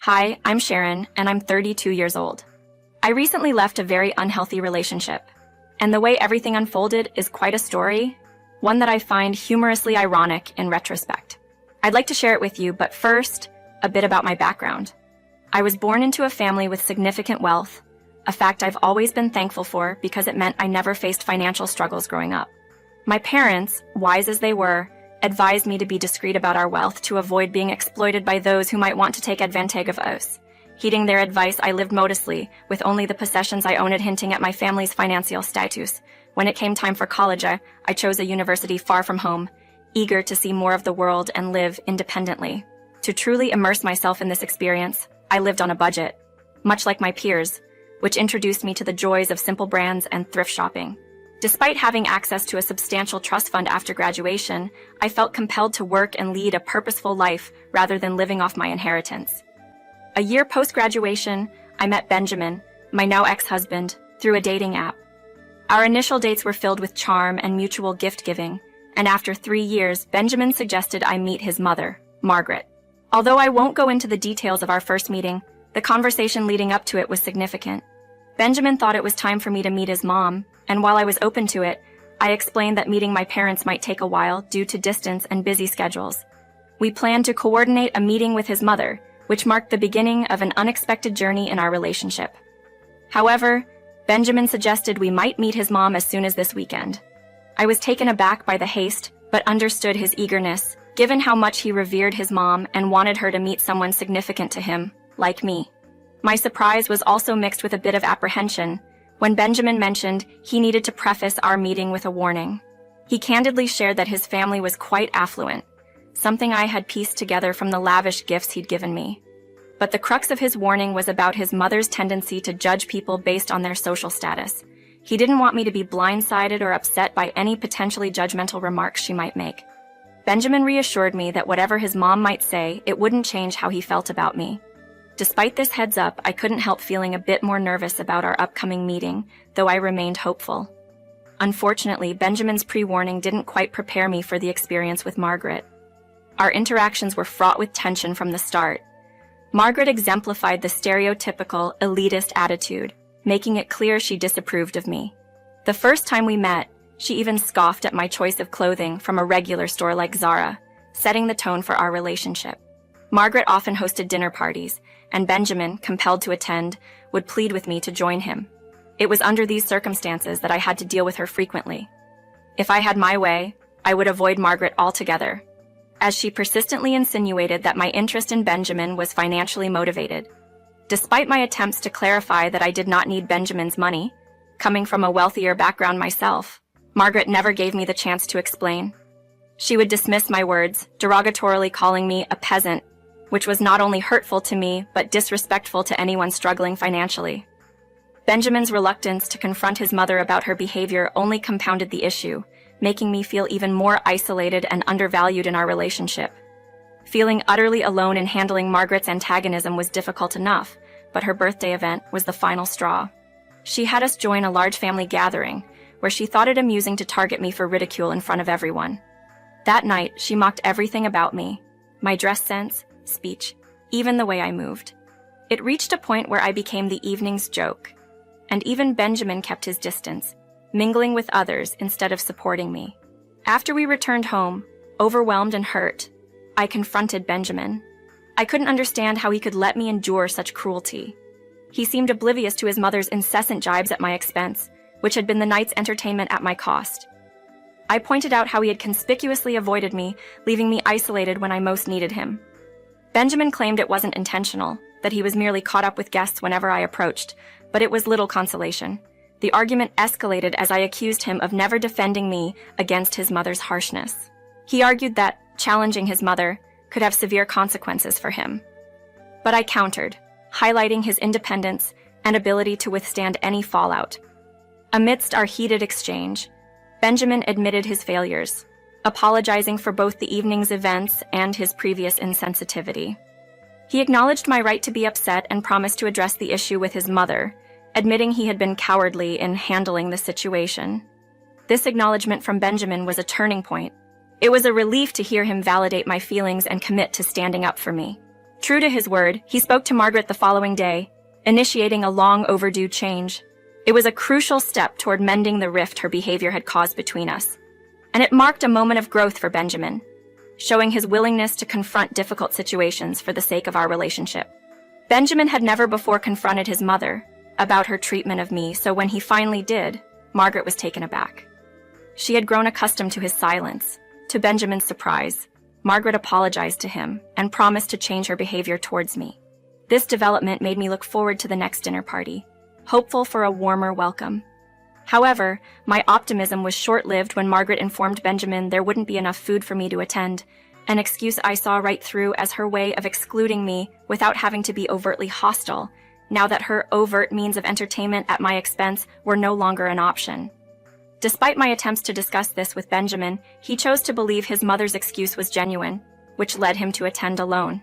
Hi, I'm Sharon, and I'm 32 years old. I recently left a very unhealthy relationship, and the way everything unfolded is quite a story, one that I find humorously ironic in retrospect. I'd like to share it with you, but first, a bit about my background. I was born into a family with significant wealth, a fact I've always been thankful for because it meant I never faced financial struggles growing up. My parents, wise as they were, advised me to be discreet about our wealth to avoid being exploited by those who might want to take advantage of us. Heeding their advice, I lived modestly, with only the possessions I owned hinting at my family's financial status. When it came time for college, I chose a university far from home, eager to see more of the world and live independently. To truly immerse myself in this experience, I lived on a budget, much like my peers, which introduced me to the joys of simple brands and thrift shopping. Despite having access to a substantial trust fund after graduation, I felt compelled to work and lead a purposeful life rather than living off my inheritance. A year post-graduation, I met Benjamin, my now ex-husband, through a dating app. Our initial dates were filled with charm and mutual gift-giving, and after 3 years, Benjamin suggested I meet his mother, Margaret. Although I won't go into the details of our first meeting, the conversation leading up to it was significant. Benjamin thought it was time for me to meet his mom, and while I was open to it, I explained that meeting my parents might take a while due to distance and busy schedules. We planned to coordinate a meeting with his mother, which marked the beginning of an unexpected journey in our relationship. However, Benjamin suggested we might meet his mom as soon as this weekend. I was taken aback by the haste, but understood his eagerness, given how much he revered his mom and wanted her to meet someone significant to him, like me. My surprise was also mixed with a bit of apprehension when Benjamin mentioned he needed to preface our meeting with a warning. He candidly shared that his family was quite affluent, something I had pieced together from the lavish gifts he'd given me. But the crux of his warning was about his mother's tendency to judge people based on their social status. He didn't want me to be blindsided or upset by any potentially judgmental remarks she might make. Benjamin reassured me that whatever his mom might say, it wouldn't change how he felt about me. Despite this heads up, I couldn't help feeling a bit more nervous about our upcoming meeting, though I remained hopeful. Unfortunately, Benjamin's pre-warning didn't quite prepare me for the experience with Margaret. Our interactions were fraught with tension from the start. Margaret exemplified the stereotypical elitist attitude, making it clear she disapproved of me. The first time we met, she even scoffed at my choice of clothing from a regular store like Zara, setting the tone for our relationship. Margaret often hosted dinner parties, and Benjamin, compelled to attend, would plead with me to join him. It was under these circumstances that I had to deal with her frequently. If I had my way, I would avoid Margaret altogether, as she persistently insinuated that my interest in Benjamin was financially motivated. Despite my attempts to clarify that I did not need Benjamin's money, coming from a wealthier background myself, Margaret never gave me the chance to explain. She would dismiss my words, derogatorily calling me a peasant, which was not only hurtful to me, but disrespectful to anyone struggling financially. Benjamin's reluctance to confront his mother about her behavior only compounded the issue, making me feel even more isolated and undervalued in our relationship. Feeling utterly alone in handling Margaret's antagonism was difficult enough, but her birthday event was the final straw. She had us join a large family gathering, where she thought it amusing to target me for ridicule in front of everyone. That night, she mocked everything about me, my dress sense, speech, even the way I moved. It reached a point where I became the evening's joke, and even Benjamin kept his distance, mingling with others instead of supporting me. After we returned home, overwhelmed and hurt, I confronted Benjamin. I couldn't understand how he could let me endure such cruelty. He seemed oblivious to his mother's incessant jibes at my expense, which had been the night's entertainment at my cost. I pointed out how he had conspicuously avoided me, leaving me isolated when I most needed him. Benjamin claimed it wasn't intentional, that he was merely caught up with guests whenever I approached, but it was little consolation. The argument escalated as I accused him of never defending me against his mother's harshness. He argued that challenging his mother could have severe consequences for him. But I countered, highlighting his independence and ability to withstand any fallout. Amidst our heated exchange, Benjamin admitted his failures, apologizing for both the evening's events and his previous insensitivity. He acknowledged my right to be upset and promised to address the issue with his mother, admitting he had been cowardly in handling the situation. This acknowledgement from Benjamin was a turning point. It was a relief to hear him validate my feelings and commit to standing up for me. True to his word, he spoke to Margaret the following day, initiating a long overdue change. It was a crucial step toward mending the rift her behavior had caused between us. And it marked a moment of growth for Benjamin, showing his willingness to confront difficult situations for the sake of our relationship. Benjamin had never before confronted his mother about her treatment of me, so when he finally did, Margaret was taken aback. She had grown accustomed to his silence. To Benjamin's surprise, Margaret apologized to him and promised to change her behavior towards me. This development made me look forward to the next dinner party, hopeful for a warmer welcome. However, my optimism was short-lived when Margaret informed Benjamin there wouldn't be enough food for me to attend, an excuse I saw right through as her way of excluding me without having to be overtly hostile, now that her overt means of entertainment at my expense were no longer an option. Despite my attempts to discuss this with Benjamin, he chose to believe his mother's excuse was genuine, which led him to attend alone.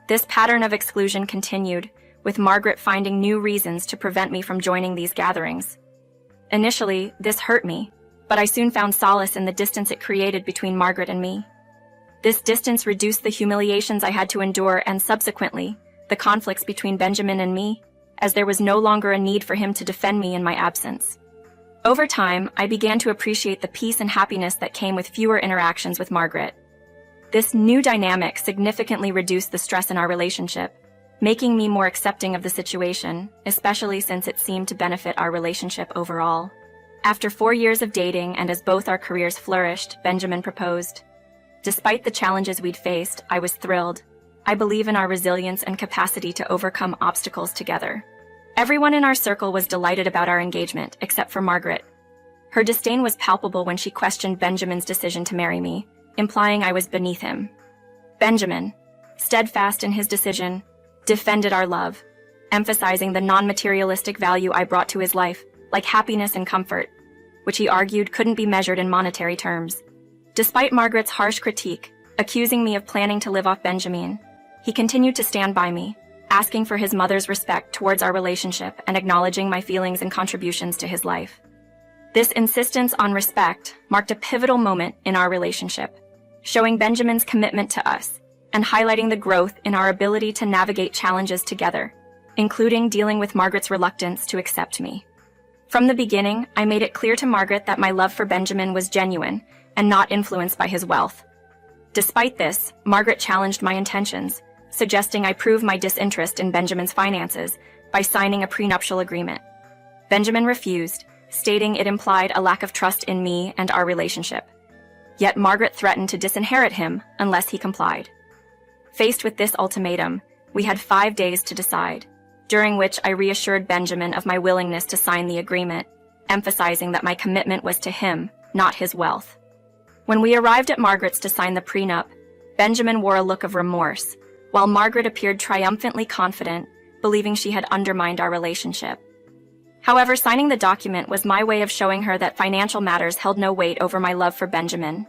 This pattern of exclusion continued, with Margaret finding new reasons to prevent me from joining these gatherings. Initially, this hurt me, but I soon found solace in the distance it created between Margaret and me. This distance reduced the humiliations I had to endure and subsequently, the conflicts between Benjamin and me, as there was no longer a need for him to defend me in my absence. Over time, I began to appreciate the peace and happiness that came with fewer interactions with Margaret. This new dynamic significantly reduced the stress in our relationship, making me more accepting of the situation, especially since it seemed to benefit our relationship overall. After 4 years of dating and as both our careers flourished, Benjamin proposed. Despite the challenges we'd faced, I was thrilled. I believe in our resilience and capacity to overcome obstacles together. Everyone in our circle was delighted about our engagement, except for Margaret. Her disdain was palpable when she questioned Benjamin's decision to marry me, implying I was beneath him. Benjamin, steadfast in his decision, defended our love, emphasizing the non-materialistic value I brought to his life, like happiness and comfort, which he argued couldn't be measured in monetary terms. Despite Margaret's harsh critique, accusing me of planning to live off Benjamin, he continued to stand by me, asking for his mother's respect towards our relationship and acknowledging my feelings and contributions to his life. This insistence on respect marked a pivotal moment in our relationship, showing Benjamin's commitment to us and highlighting the growth in our ability to navigate challenges together, including dealing with Margaret's reluctance to accept me. From the beginning, I made it clear to Margaret that my love for Benjamin was genuine and not influenced by his wealth. Despite this, Margaret challenged my intentions, suggesting I prove my disinterest in Benjamin's finances by signing a prenuptial agreement. Benjamin refused, stating it implied a lack of trust in me and our relationship. Yet Margaret threatened to disinherit him unless he complied. Faced with this ultimatum, we had 5 days to decide, during which I reassured Benjamin of my willingness to sign the agreement, emphasizing that my commitment was to him, not his wealth. When we arrived at Margaret's to sign the prenup, Benjamin wore a look of remorse, while Margaret appeared triumphantly confident, believing she had undermined our relationship. However, signing the document was my way of showing her that financial matters held no weight over my love for Benjamin.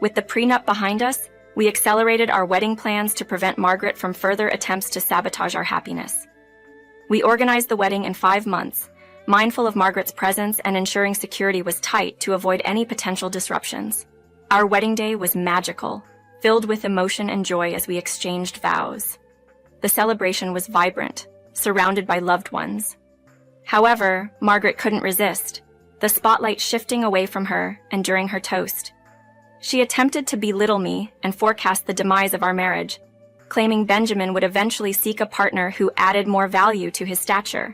With the prenup behind us, we accelerated our wedding plans to prevent Margaret from further attempts to sabotage our happiness. We organized the wedding in 5 months, mindful of Margaret's presence and ensuring security was tight to avoid any potential disruptions. Our wedding day was magical, filled with emotion and joy as we exchanged vows. The celebration was vibrant, surrounded by loved ones. However, Margaret couldn't resist, the spotlight shifting away from her and during her toast. She attempted to belittle me and forecast the demise of our marriage, claiming Benjamin would eventually seek a partner who added more value to his stature.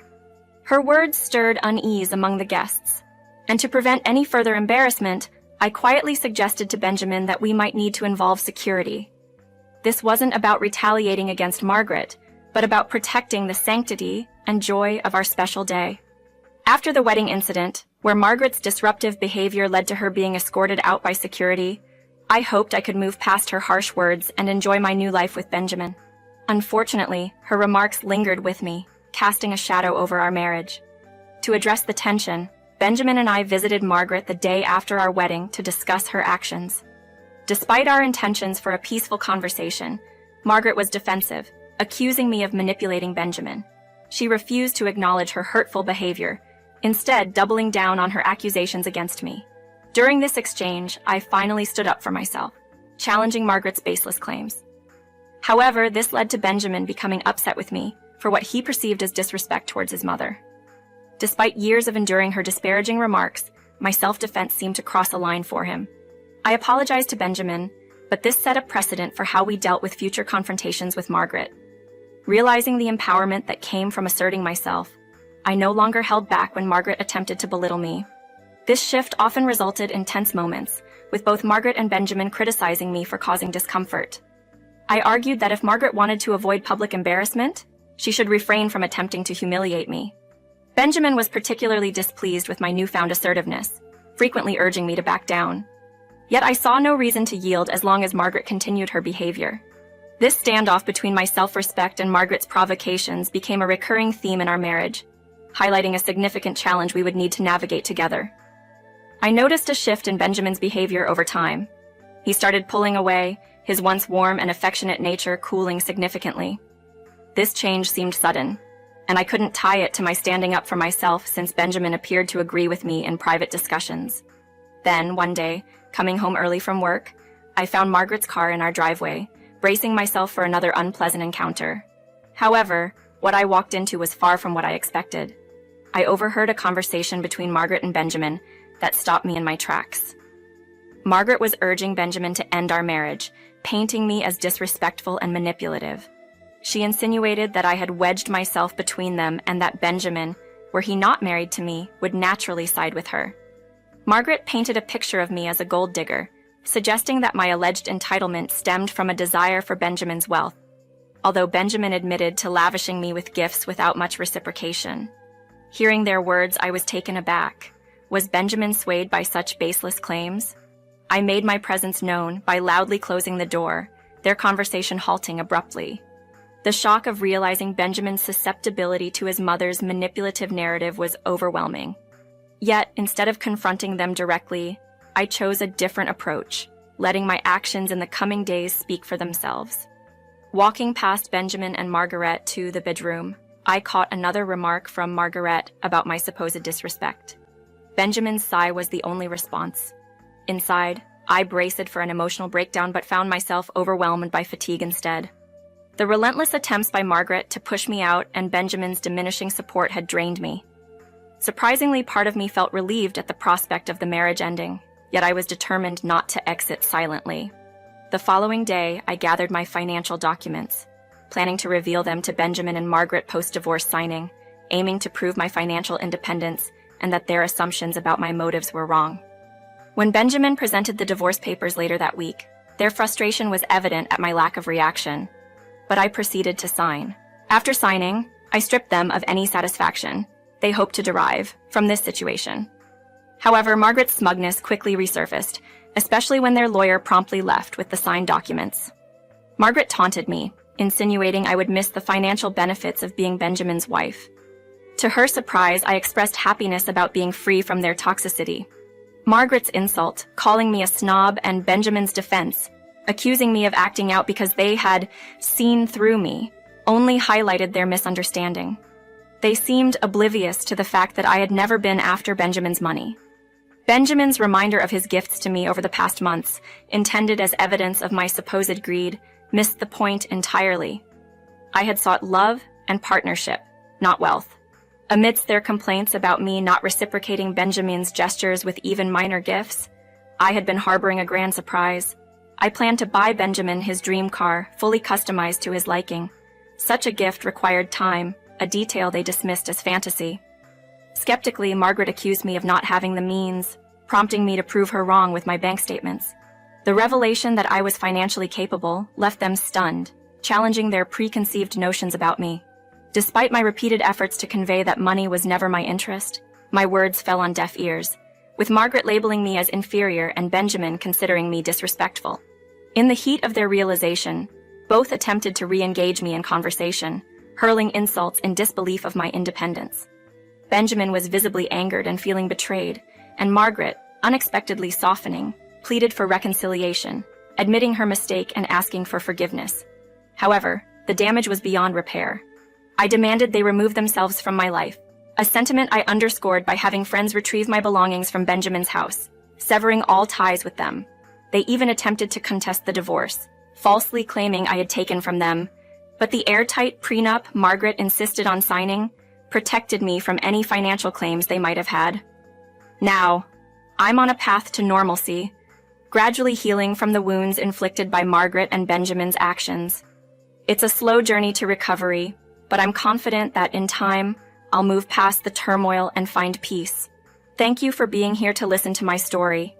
Her words stirred unease among the guests, and to prevent any further embarrassment, I quietly suggested to Benjamin that we might need to involve security. This wasn't about retaliating against Margaret, but about protecting the sanctity and joy of our special day. After the wedding incident, where Margaret's disruptive behavior led to her being escorted out by security, I hoped I could move past her harsh words and enjoy my new life with Benjamin. Unfortunately, her remarks lingered with me, casting a shadow over our marriage. To address the tension, Benjamin and I visited Margaret the day after our wedding to discuss her actions. Despite our intentions for a peaceful conversation, Margaret was defensive, accusing me of manipulating Benjamin. She refused to acknowledge her hurtful behavior, instead doubling down on her accusations against me. During this exchange, I finally stood up for myself, challenging Margaret's baseless claims. However, this led to Benjamin becoming upset with me for what he perceived as disrespect towards his mother. Despite years of enduring her disparaging remarks, my self-defense seemed to cross a line for him. I apologized to Benjamin, but this set a precedent for how we dealt with future confrontations with Margaret. Realizing the empowerment that came from asserting myself, I no longer held back when Margaret attempted to belittle me. This shift often resulted in tense moments, with both Margaret and Benjamin criticizing me for causing discomfort. I argued that if Margaret wanted to avoid public embarrassment, she should refrain from attempting to humiliate me. Benjamin was particularly displeased with my newfound assertiveness, frequently urging me to back down. Yet I saw no reason to yield as long as Margaret continued her behavior. This standoff between my self-respect and Margaret's provocations became a recurring theme in our marriage, highlighting a significant challenge we would need to navigate together. I noticed a shift in Benjamin's behavior over time. He started pulling away, his once warm and affectionate nature cooling significantly. This change seemed sudden, and I couldn't tie it to my standing up for myself since Benjamin appeared to agree with me in private discussions. Then, one day, coming home early from work, I found Margaret's car in our driveway, bracing myself for another unpleasant encounter. However, what I walked into was far from what I expected. I overheard a conversation between Margaret and Benjamin that stopped me in my tracks. Margaret was urging Benjamin to end our marriage, painting me as disrespectful and manipulative. She insinuated that I had wedged myself between them and that Benjamin, were he not married to me, would naturally side with her. Margaret painted a picture of me as a gold digger, suggesting that my alleged entitlement stemmed from a desire for Benjamin's wealth, although Benjamin admitted to lavishing me with gifts without much reciprocation. Hearing their words, I was taken aback. Was Benjamin swayed by such baseless claims? I made my presence known by loudly closing the door, their conversation halting abruptly. The shock of realizing Benjamin's susceptibility to his mother's manipulative narrative was overwhelming. Yet, instead of confronting them directly, I chose a different approach, letting my actions in the coming days speak for themselves. Walking past Benjamin and Margaret to the bedroom, I caught another remark from Margaret about my supposed disrespect. Benjamin's sigh was the only response. Inside, I braced for an emotional breakdown but found myself overwhelmed by fatigue instead. The relentless attempts by Margaret to push me out and Benjamin's diminishing support had drained me. Surprisingly, part of me felt relieved at the prospect of the marriage ending, yet I was determined not to exit silently. The following day, I gathered my financial documents, planning to reveal them to Benjamin and Margaret post-divorce signing, aiming to prove my financial independence and that their assumptions about my motives were wrong. When Benjamin presented the divorce papers later that week, their frustration was evident at my lack of reaction, but I proceeded to sign. After signing, I stripped them of any satisfaction they hoped to derive from this situation. However, Margaret's smugness quickly resurfaced, especially when their lawyer promptly left with the signed documents. Margaret taunted me, insinuating I would miss the financial benefits of being Benjamin's wife. To her surprise, I expressed happiness about being free from their toxicity. Margaret's insult, calling me a snob, and Benjamin's defense, accusing me of acting out because they had seen through me, only highlighted their misunderstanding. They seemed oblivious to the fact that I had never been after Benjamin's money. Benjamin's reminder of his gifts to me over the past months, intended as evidence of my supposed greed, missed the point entirely. I had sought love and partnership, not wealth. Amidst their complaints about me not reciprocating Benjamin's gestures with even minor gifts, I had been harboring a grand surprise. I planned to buy Benjamin his dream car, fully customized to his liking. Such a gift required time, a detail they dismissed as fantasy. Skeptically, Margaret accused me of not having the means, prompting me to prove her wrong with my bank statements. The revelation that I was financially capable left them stunned, challenging their preconceived notions about me. Despite my repeated efforts to convey that money was never my interest, my words fell on deaf ears, with Margaret labeling me as inferior and Benjamin considering me disrespectful. In the heat of their realization, both attempted to re-engage me in conversation, hurling insults in disbelief of my independence. Benjamin was visibly angered and feeling betrayed, and Margaret, unexpectedly softening, pleaded for reconciliation, admitting her mistake and asking for forgiveness. However, the damage was beyond repair. I demanded they remove themselves from my life, a sentiment I underscored by having friends retrieve my belongings from Benjamin's house, severing all ties with them. They even attempted to contest the divorce, falsely claiming I had taken from them, but the airtight prenup Margaret insisted on signing protected me from any financial claims they might have had. Now, I'm on a path to normalcy, gradually healing from the wounds inflicted by Margaret and Benjamin's actions. It's a slow journey to recovery, but I'm confident that in time, I'll move past the turmoil and find peace. Thank you for being here to listen to my story.